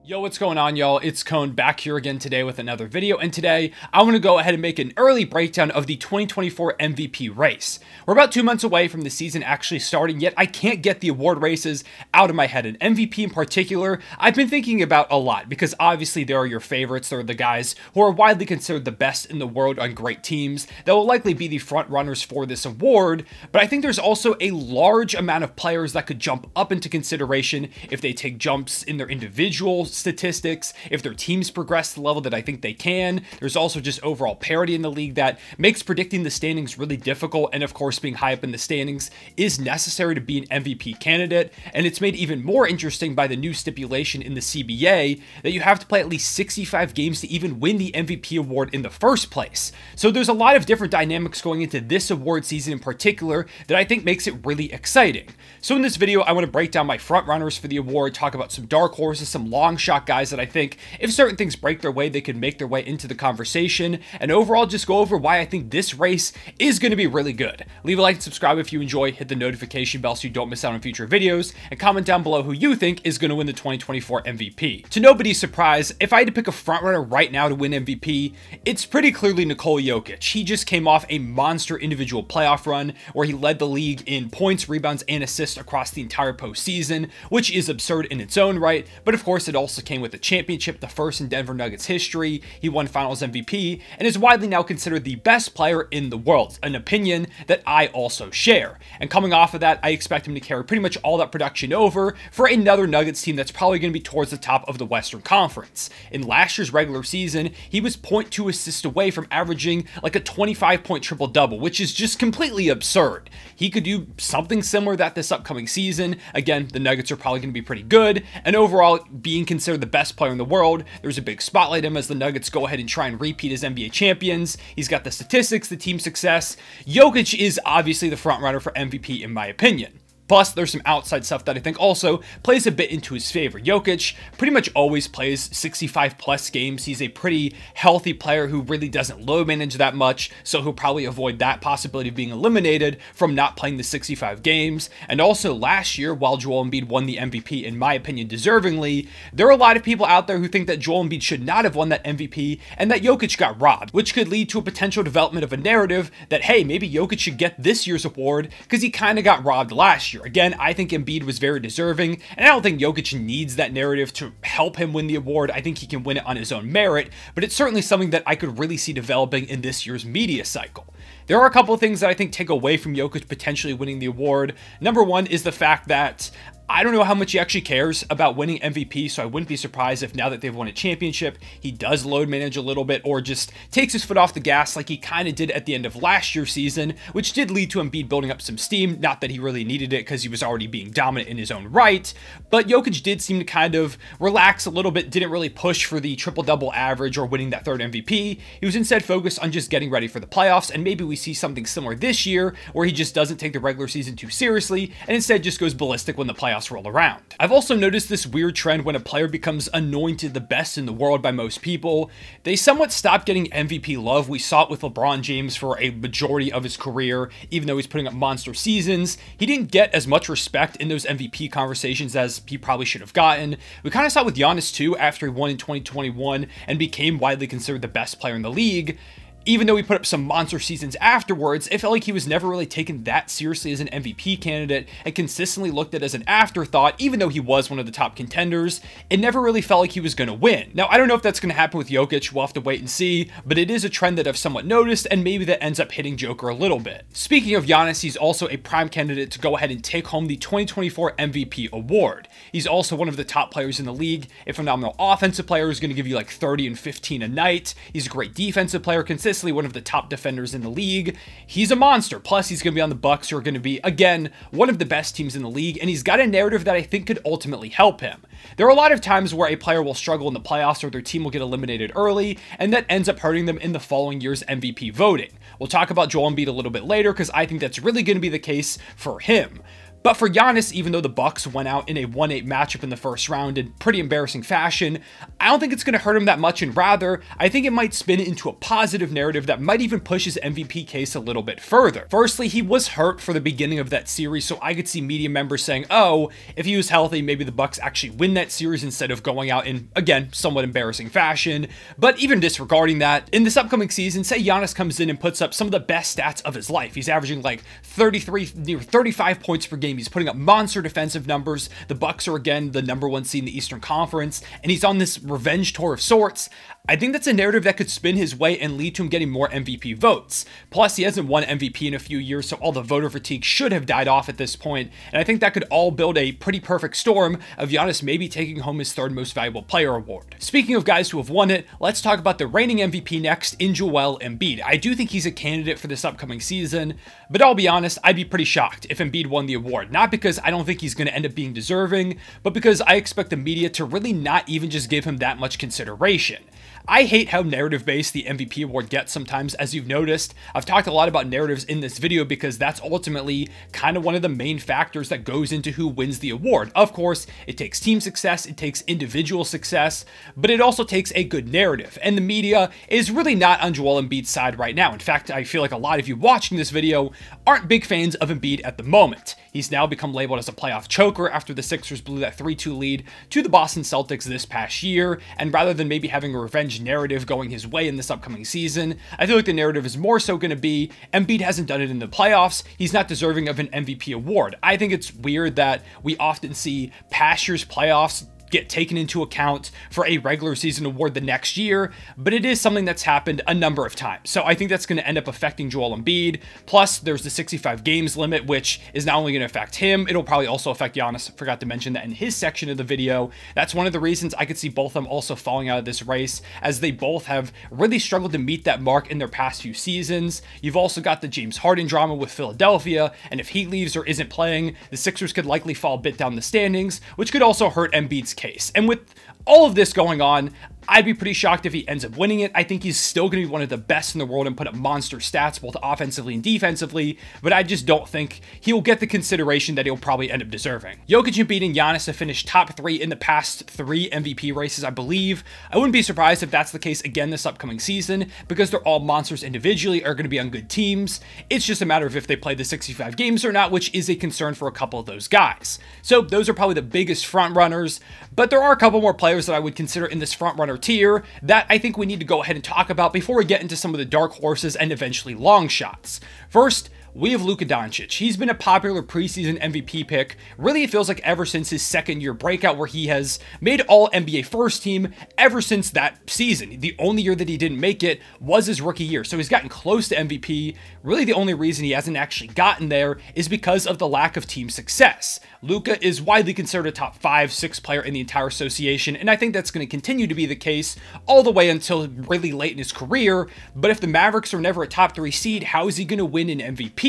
Yo, what's going on, y'all? It's Cone back here again today with another video, and today I want to go ahead and make an early breakdown of the 2024 MVP race. We're about 2 months away from the season actually starting, yet I can't get the award races out of my head. And MVP in particular, I've been thinking about a lot because obviously there are your favorites. There are the guys who are widely considered the best in the world on great teams that will likely be the front runners for this award, but I think there's also a large amount of players that could jump up into consideration if they take jumps in their individual statistics, if their teams progress to the level that I think they can. There's also just overall parity in the league that makes predicting the standings really difficult, and of course being high up in the standings is necessary to be an MVP candidate, and it's made even more interesting by the new stipulation in the CBA that you have to play at least 65 games to even win the MVP award in the first place. So there's a lot of different dynamics going into this award season in particular that I think makes it really exciting. So in this video, I want to break down my front runners for the award, talk about some dark horses, some long shot guys that I think if certain things break their way, they could make their way into the conversation, and overall just go over why I think this race is going to be really good. Leave a like and subscribe if you enjoy, hit the notification bell so you don't miss out on future videos, and comment down below who you think is going to win the 2024 MVP. To nobody's surprise, if I had to pick a frontrunner right now to win MVP, it's pretty clearly Nikola Jokic. He just came off a monster individual playoff run where he led the league in points, rebounds, and assists across the entire postseason, which is absurd in its own right, but of course it also came with a championship, the first in Denver Nuggets history. He won Finals MVP and is widely now considered the best player in the world, an opinion that I also share. And coming off of that, I expect him to carry pretty much all that production over for another Nuggets team that's probably going to be towards the top of the Western Conference. In last year's regular season, he was 0.2 assists away from averaging like a 25-point triple-double, which is just completely absurd. He could do something similar that this upcoming season. Again, the Nuggets are probably going to be pretty good, and overall being considered the best player in the world, there's a big spotlight on him as the Nuggets go ahead and try and repeat as NBA champions. He's got the statistics, the team success. Jokic is obviously the front runner for MVP in my opinion. Plus, there's some outside stuff that I think also plays a bit into his favor. Jokic pretty much always plays 65 plus games. He's a pretty healthy player who really doesn't load manage that much, so he'll probably avoid that possibility of being eliminated from not playing the 65 games. And also last year, while Joel Embiid won the MVP, in my opinion, deservingly, there are a lot of people out there who think that Joel Embiid should not have won that MVP and that Jokic got robbed, which could lead to a potential development of a narrative that, hey, maybe Jokic should get this year's award because he kind of got robbed last year. Again, I think Embiid was very deserving, and I don't think Jokic needs that narrative to help him win the award. I think he can win it on his own merit, but it's certainly something that I could really see developing in this year's media cycle. There are a couple of things that I think take away from Jokic potentially winning the award. Number one is the fact that I don't know how much he actually cares about winning MVP, so I wouldn't be surprised if now that they've won a championship, he does load manage a little bit or just takes his foot off the gas like he kind of did at the end of last year's season, which did lead to Embiid building up some steam. Not that he really needed it because he was already being dominant in his own right, but Jokic did seem to kind of relax a little bit, didn't really push for the triple-double average or winning that third MVP. He was instead focused on just getting ready for the playoffs, and maybe we see something similar this year where he just doesn't take the regular season too seriously and instead just goes ballistic when the playoffs roll around. I've also noticed this weird trend when a player becomes anointed the best in the world by most people, they somewhat stop getting MVP love. We saw it with LeBron James for a majority of his career. Even though he's putting up monster seasons, he didn't get as much respect in those MVP conversations as he probably should have gotten. We kind of saw it with Giannis too after he won in 2021 and became widely considered the best player in the league. Even though he put up some monster seasons afterwards, it felt like he was never really taken that seriously as an MVP candidate and consistently looked at as an afterthought. Even though he was one of the top contenders, it never really felt like he was going to win. Now, I don't know if that's going to happen with Jokic. We'll have to wait and see, but it is a trend that I've somewhat noticed, and maybe that ends up hitting Joker a little bit. Speaking of Giannis, he's also a prime candidate to go ahead and take home the 2024 MVP award. He's also one of the top players in the league, a phenomenal offensive player who's going to give you like 30 and 15 a night. He's a great defensive player, consistently one of the top defenders in the league. He's a monster. Plus, he's going to be on the Bucks, who are going to be, again, one of the best teams in the league, and he's got a narrative that I think could ultimately help him. There are a lot of times where a player will struggle in the playoffs or their team will get eliminated early, and that ends up hurting them in the following year's MVP voting. We'll talk about Joel Embiid a little bit later because I think that's really going to be the case for him. But for Giannis, even though the Bucks went out in a 1-8 matchup in the first round in pretty embarrassing fashion, I don't think it's going to hurt him that much, and rather, I think it might spin it into a positive narrative that might even push his MVP case a little bit further. Firstly, he was hurt for the beginning of that series, so I could see media members saying, oh, if he was healthy, maybe the Bucks actually win that series instead of going out in, again, somewhat embarrassing fashion. But even disregarding that, in this upcoming season, say Giannis comes in and puts up some of the best stats of his life. He's averaging like 35 points per game. He's putting up monster defensive numbers. The Bucks are again the #1 seed in the Eastern Conference, and he's on this revenge tour of sorts. I think that's a narrative that could spin his way and lead to him getting more MVP votes. Plus, he hasn't won MVP in a few years, so all the voter fatigue should have died off at this point, and I think that could all build a pretty perfect storm of Giannis maybe taking home his 3rd most valuable player award. Speaking of guys who have won it, let's talk about the reigning MVP next in Joel Embiid. I do think he's a candidate for this upcoming season, but I'll be honest, I'd be pretty shocked if Embiid won the award. Not because I don't think he's going to end up being deserving, but because I expect the media to really not even just give him that much consideration. I hate how narrative-based the MVP award gets sometimes, as you've noticed. I've talked a lot about narratives in this video because that's ultimately kind of one of the main factors that goes into who wins the award. Of course, it takes team success, it takes individual success, but it also takes a good narrative, and the media is really not on Joel Embiid's side right now. In fact, I feel like a lot of you watching this video aren't big fans of Embiid at the moment. He's now become labeled as a playoff choker after the Sixers blew that 3-2 lead to the Boston Celtics this past year, and rather than maybe having a revenge narrative going his way in this upcoming season, I feel like the narrative is more so going to be Embiid hasn't done it in the playoffs, he's not deserving of an MVP award. I think it's weird that we often see past year's playoffs get taken into account for a regular season award the next year, but it is something that's happened a number of times. So I think that's going to end up affecting Joel Embiid. Plus, there's the 65 games limit, which is not only going to affect him, it'll probably also affect Giannis. I forgot to mention that in his section of the video. That's one of the reasons I could see both of them also falling out of this race, as they both have really struggled to meet that mark in their past few seasons. You've also got the James Harden drama with Philadelphia, and if he leaves or isn't playing, the Sixers could likely fall a bit down the standings, which could also hurt Embiid's case. And with all of this going on, I'd be pretty shocked if he ends up winning it. I think he's still going to be one of the best in the world and put up monster stats both offensively and defensively, but I just don't think he'll get the consideration that he'll probably end up deserving. Jokic, Embiid, and Giannis have finished top 3 in the past 3 MVP races, I believe. I wouldn't be surprised if that's the case again this upcoming season, because they're all monsters individually, are going to be on good teams. It's just a matter of if they play the 65 games or not, which is a concern for a couple of those guys. So those are probably the biggest front runners, but there are a couple more players that I would consider in this front runner tier that I think we need to go ahead and talk about before we get into some of the dark horses and eventually long shots. First, we have Luka Doncic. He's been a popular preseason MVP pick. Really, it feels like ever since his second-year breakout, where he has made All-NBA first team ever since that season. The only year that he didn't make it was his rookie year, so he's gotten close to MVP. Really, the only reason he hasn't actually gotten there is because of the lack of team success. Luka is widely considered a top 5-6 player in the entire association, and I think that's going to continue to be the case all the way until really late in his career. But if the Mavericks are never a top 3 seed, how is he going to win an MVP?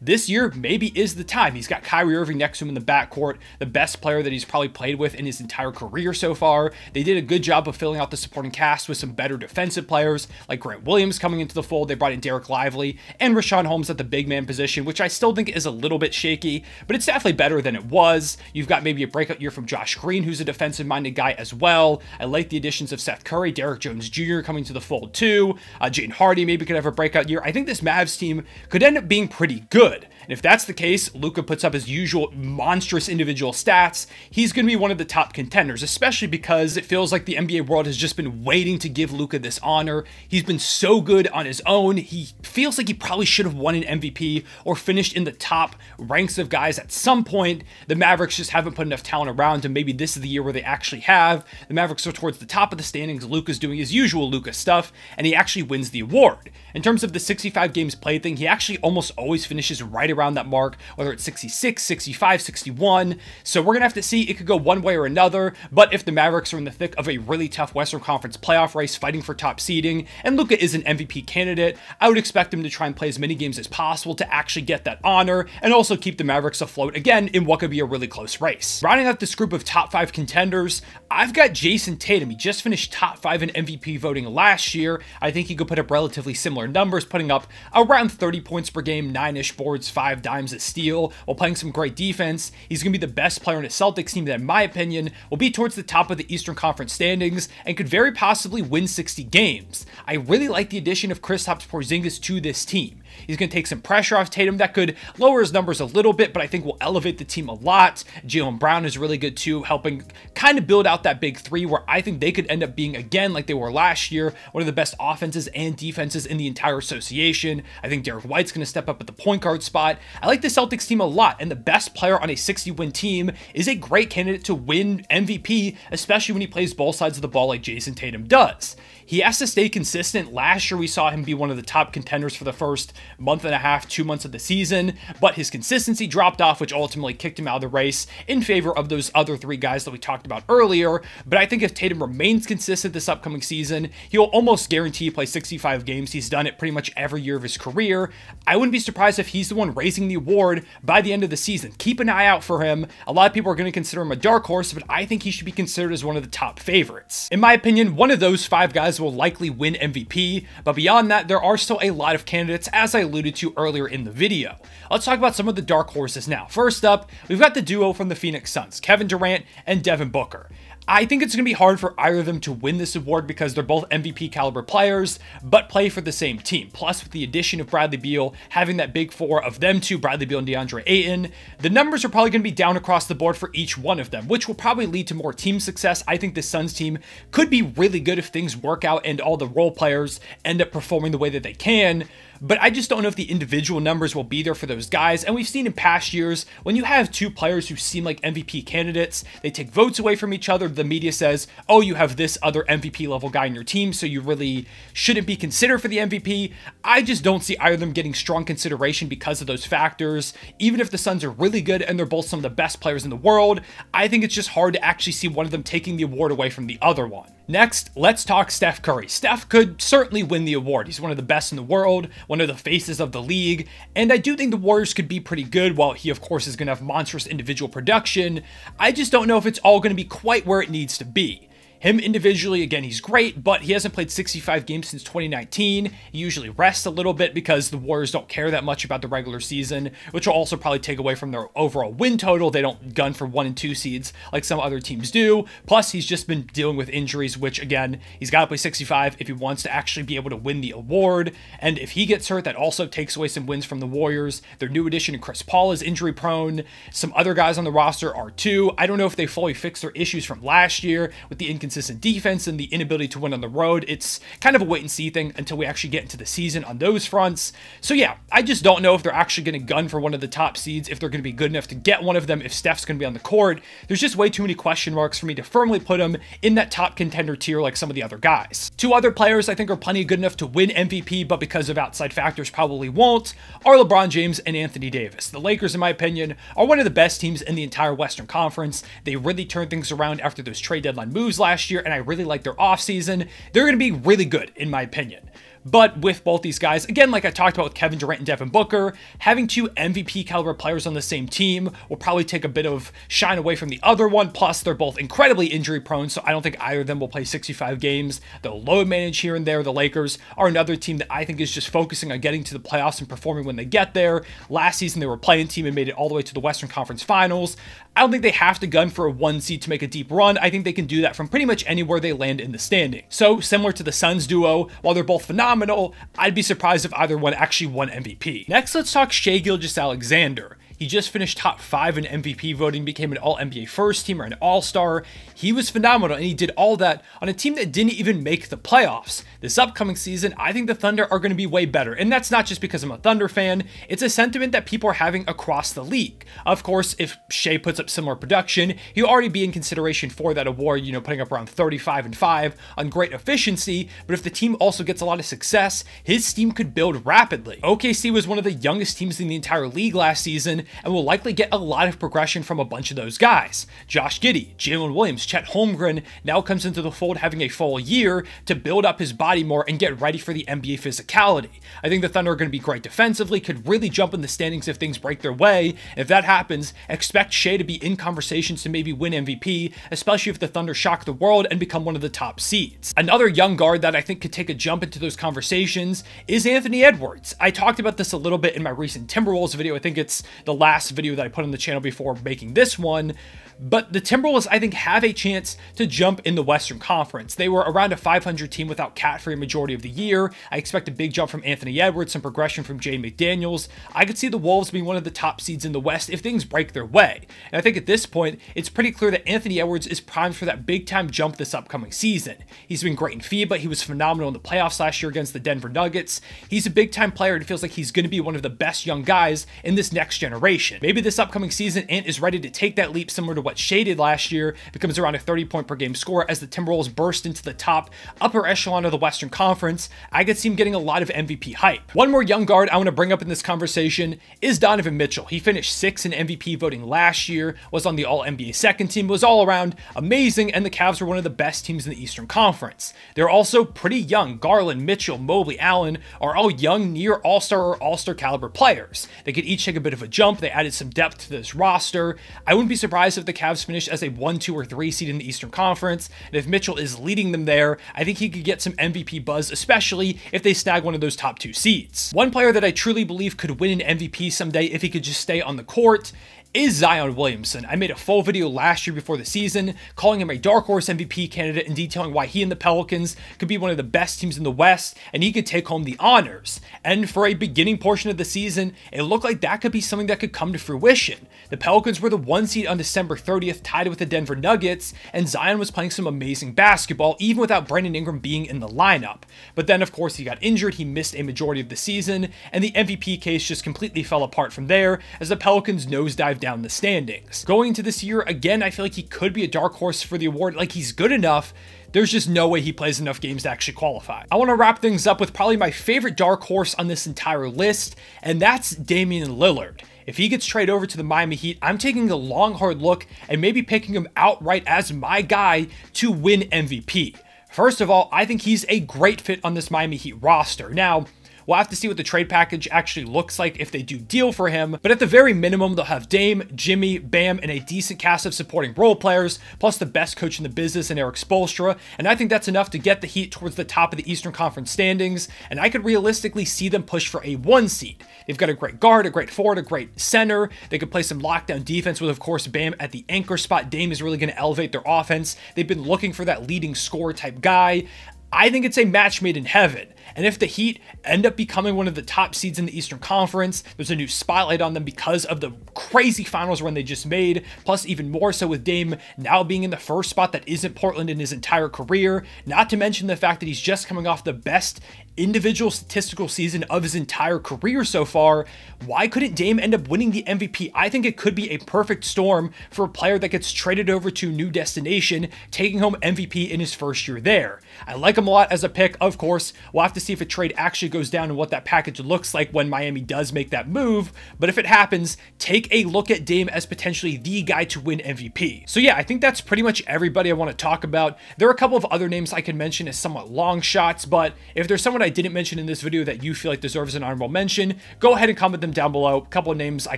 This year maybe is the time. He's got Kyrie Irving next to him in the backcourt, the best player that he's probably played with in his entire career so far. They did a good job of filling out the supporting cast with some better defensive players, like Grant Williams coming into the fold. They brought in Derek Lively and Rashawn Holmes at the big man position, which I still think is a little bit shaky, but it's definitely better than it was. You've got maybe a breakout year from Josh Green, who's a defensive-minded guy as well. I like the additions of Seth Curry, Derrick Jones Jr. coming to the fold too. Jaden Hardy maybe could have a breakout year. I think this Mavs team could end up being pretty good. And if that's the case, Luka puts up his usual monstrous individual stats, he's going to be one of the top contenders, especially because it feels like the NBA world has just been waiting to give Luka this honor. He's been so good on his own. He feels like he probably should have won an MVP or finished in the top ranks of guys at some point. The Mavericks just haven't put enough talent around, and maybe this is the year where they actually have. The Mavericks are towards the top of the standings. Luka's doing his usual Luka stuff, and he actually wins the award. In terms of the 65 games played thing, he actually almost always finishes right around that mark, whether it's 66, 65, 61. So we're going to have to see. It could go one way or another, but if the Mavericks are in the thick of a really tough Western Conference playoff race fighting for top seeding, and Luka is an MVP candidate, I would expect him to try and play as many games as possible to actually get that honor, and also keep the Mavericks afloat again in what could be a really close race. Rounding out this group of top 5 contenders, I've got Jayson Tatum. He just finished top 5 in MVP voting last year. I think he could put up relatively similar numbers, putting up around 30 points per game, Tatum 9-ish boards, 5 dimes, a steal, while playing some great defense. He's going to be the best player in a Celtics team that, in my opinion, will be towards the top of the Eastern Conference standings and could very possibly win 60 games. I really like the addition of Kristaps Porzingis to this team. He's going to take some pressure off Tatum. That could lower his numbers a little bit, but I think will elevate the team a lot. Jaylen Brown is really good too, helping kind of build out that big three where I think they could end up being, again, like they were last year, one of the best offenses and defenses in the entire association. I think Derek White's going to step up at the point guard spot. I like the Celtics team a lot, and the best player on a 60-win team is a great candidate to win MVP, especially when he plays both sides of the ball like Jayson Tatum does. He has to stay consistent. Last year, we saw him be one of the top contenders for the first month and a half, 2 months of the season, but his consistency dropped off, which ultimately kicked him out of the race in favor of those other 3 guys that we talked about earlier. But I think if Tatum remains consistent this upcoming season, he'll almost guarantee play 65 games. He's done it pretty much every year of his career. I wouldn't be surprised if he's the one raising the award by the end of the season. Keep an eye out for him. A lot of people are going to consider him a dark horse, but I think he should be considered as one of the top favorites. In my opinion, one of those 5 guys will likely win MVP, but beyond that, there are still a lot of candidates, as I alluded to earlier in the video. Let's talk about some of the dark horses now. First up, we've got the duo from the Phoenix Suns, Kevin Durant and Devin Booker. I think it's going to be hard for either of them to win this award because they're both MVP caliber players, but play for the same team. Plus, with the addition of Bradley Beal, having that big 4 of them two, Bradley Beal and DeAndre Ayton, the numbers are probably going to be down across the board for each one of them, which will probably lead to more team success. I think the Suns team could be really good if things work out and all the role players end up performing the way that they can. But I just don't know if the individual numbers will be there for those guys. And we've seen in past years, when you have 2 players who seem like MVP candidates, they take votes away from each other. The media says, oh, you have this other MVP level guy in your team, so you really shouldn't be considered for the MVP. I just don't see either of them getting strong consideration because of those factors. Even if the Suns are really good and they're both some of the best players in the world, I think it's just hard to actually see one of them taking the award away from the other one. Next, let's talk Steph Curry. Steph could certainly win the award. He's one of the best in the world, one of the faces of the league, and I do think the Warriors could be pretty good. While he, of course, is going to have monstrous individual production, I just don't know if it's all going to be quite where it needs to be. Him individually, again, he's great, but he hasn't played 65 games since 2019. He usually rests a little bit because the Warriors don't care that much about the regular season, which will also probably take away from their overall win total. They don't gun for 1 and 2 seeds like some other teams do. Plus, he's just been dealing with injuries, which, again, he's got to play 65 if he wants to actually be able to win the award. And if he gets hurt, that also takes away some wins from the Warriors. Their new addition, Chris Paul, is injury prone. Some other guys on the roster are too. I don't know if they fully fixed their issues from last year with the inconsistent defense and the inability to win on the road. It's kind of a wait and see thing until we actually get into the season on those fronts. So yeah, I just don't know if they're actually going to gun for one of the top seeds, if they're going to be good enough to get one of them, if Steph's going to be on the court. There's just way too many question marks for me to firmly put him in that top contender tier like some of the other guys. 2 other players I think are plenty good enough to win MVP, but because of outside factors probably won't, are LeBron James and Anthony Davis. The Lakers, in my opinion, are one of the best teams in the entire Western Conference. They really turned things around after those trade deadline moves last year, and I really like their offseason. They're going to be really good, in my opinion. But with both these guys, again, like I talked about with Kevin Durant and Devin Booker, having 2 MVP caliber players on the same team will probably take a bit of shine away from the other one. Plus, they're both incredibly injury prone, so I don't think either of them will play 65 games. They'll load manage here and there. The Lakers are another team that I think is just focusing on getting to the playoffs and performing when they get there. Last season, they were a play-in team and made it all the way to the Western Conference Finals. I don't think they have to gun for a 1 seed to make a deep run. I think they can do that from pretty much anywhere they land in the standing. So, similar to the Suns duo, while they're both phenomenal, I'd be surprised if either one actually won MVP. Next, let's talk Shai Gilgeous-Alexander. He just finished top 5 in MVP voting, became an All-NBA first teamer, an All-Star. He was phenomenal, and he did all that on a team that didn't even make the playoffs. This upcoming season, I think the Thunder are going to be way better, and that's not just because I'm a Thunder fan. It's a sentiment that people are having across the league. Of course, if Shai puts up similar production, he'll already be in consideration for that award, you know, putting up around 35 and 5 on great efficiency, but if the team also gets a lot of success, his team could build rapidly. OKC was one of the youngest teams in the entire league last season, and will likely get a lot of progression from a bunch of those guys. Josh Giddey, Jalen Williams, Chet Holmgren now comes into the fold having a full year to build up his body more and get ready for the NBA physicality. I think the Thunder are going to be great defensively, could really jump in the standings if things break their way. If that happens, expect Shai to be in conversations to maybe win MVP, especially if the Thunder shock the world and become one of the top seeds. Another young guard that I think could take a jump into those conversations is Anthony Edwards. I talked about this a little bit in my recent Timberwolves video. I think it's the last video that I put on the channel before making this one. But the Timberwolves, I think, have a chance to jump in the Western Conference. They were around a 500 team without Cat for a majority of the year. I expect a big jump from Anthony Edwards, some progression from Jaden McDaniels. I could see the Wolves being one of the top seeds in the West if things break their way. And I think at this point, it's pretty clear that Anthony Edwards is primed for that big-time jump this upcoming season. He's been great in FIBA. He was phenomenal in the playoffs last year against the Denver Nuggets. He's a big-time player, and it feels like he's going to be one of the best young guys in this next generation. Maybe this upcoming season, Ant is ready to take that leap similar to what Shai did last year, becomes around a 30-point per game score as the Timberwolves burst into the top upper echelon of the Western Conference. I could see him getting a lot of MVP hype. One more young guard I want to bring up in this conversation is Donovan Mitchell. He finished 6th in MVP voting last year, was on the All-NBA second team, was all around amazing, and the Cavs were one of the best teams in the Eastern Conference. They're also pretty young. Garland, Mitchell, Mobley, Allen are all young, near All-Star or All-Star caliber players. They could each take a bit of a jump. They added some depth to this roster. I wouldn't be surprised if the Cavs finish as a 1, 2, or 3 seed in the Eastern Conference, and if Mitchell is leading them there, I think he could get some MVP buzz, especially if they snag one of those top 2 seeds. One player that I truly believe could win an MVP someday if he could just stay on the court is Zion Williamson. I made a full video last year before the season calling him a dark horse MVP candidate and detailing why he and the Pelicans could be one of the best teams in the West and he could take home the honors. And for a beginning portion of the season, it looked like that could be something that could come to fruition. The Pelicans were the 1 seed on December 30th, tied with the Denver Nuggets, and Zion was playing some amazing basketball, even without Brandon Ingram being in the lineup. But then, of course, he got injured, he missed a majority of the season, and the MVP case just completely fell apart from there as the Pelicans nosedived down the standings. Going into this year, again, I feel like he could be a dark horse for the award. Like, he's good enough. There's just no way he plays enough games to actually qualify. I want to wrap things up with probably my favorite dark horse on this entire list, and that's Damian Lillard. If he gets traded over to the Miami Heat, I'm taking a long, hard look and maybe picking him outright as my guy to win MVP. First of all, I think he's a great fit on this Miami Heat roster. Now, we'll have to see what the trade package actually looks like if they do deal for him, but at the very minimum, they'll have Dame, Jimmy, Bam, and a decent cast of supporting role players, plus the best coach in the business in Eric Spoelstra, and I think that's enough to get the Heat towards the top of the Eastern Conference standings, and I could realistically see them push for a 1 seed. They've got a great guard, a great forward, a great center. They could play some lockdown defense with, of course, Bam at the anchor spot. Dame is really going to elevate their offense. They've been looking for that leading scorer type guy. I think it's a match made in heaven. And if the Heat end up becoming one of the top seeds in the Eastern Conference, there's a new spotlight on them because of the crazy finals run they just made, plus even more so with Dame now being in the first spot that isn't Portland in his entire career, not to mention the fact that he's just coming off the best individual statistical season of his entire career so far. Why couldn't Dame end up winning the MVP? I think it could be a perfect storm for a player that gets traded over to a new destination, taking home MVP in his first year there. I like him a lot as a pick. Of course, we'll have to see if a trade actually goes down and what that package looks like when Miami does make that move. But if it happens, take a look at Dame as potentially the guy to win MVP. So yeah, I think that's pretty much everybody I want to talk about. There are a couple of other names I can mention as somewhat long shots, but if there's someone I didn't mention in this video that you feel like deserves an honorable mention, go ahead and comment them down below. A couple of names I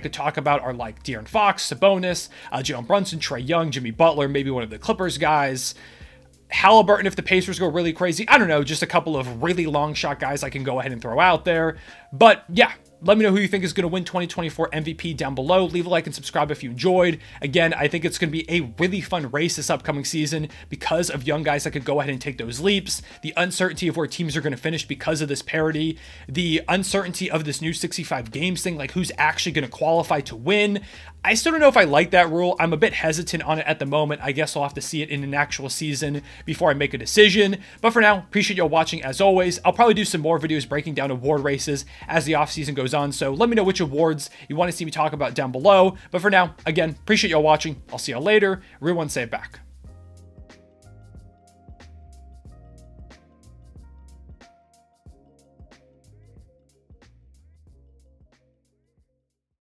could talk about are like De'Aaron Fox, Sabonis, Jalen Brunson, Trae Young, Jimmy Butler, maybe one of the Clippers guys, Halliburton if the Pacers go really crazy. I don't know, just a couple of really long shot guys I can go ahead and throw out there. But yeah, let me know who you think is going to win 2024 MVP down below. Leave a like and subscribe if you enjoyed. Again, I think it's going to be a really fun race this upcoming season because of young guys that could go ahead and take those leaps, the uncertainty of where teams are going to finish because of this parity, the uncertainty of this new 65 games thing, like who's actually going to qualify to win. I still don't know if I like that rule. I'm a bit hesitant on it at the moment. I guess I'll have to see it in an actual season before I make a decision. But for now, appreciate y'all watching as always. I'll probably do some more videos breaking down award races as the offseason goes on. So let me know which awards you want to see me talk about down below. But for now, again, appreciate y'all watching. I'll see y'all later. Everyone say it back.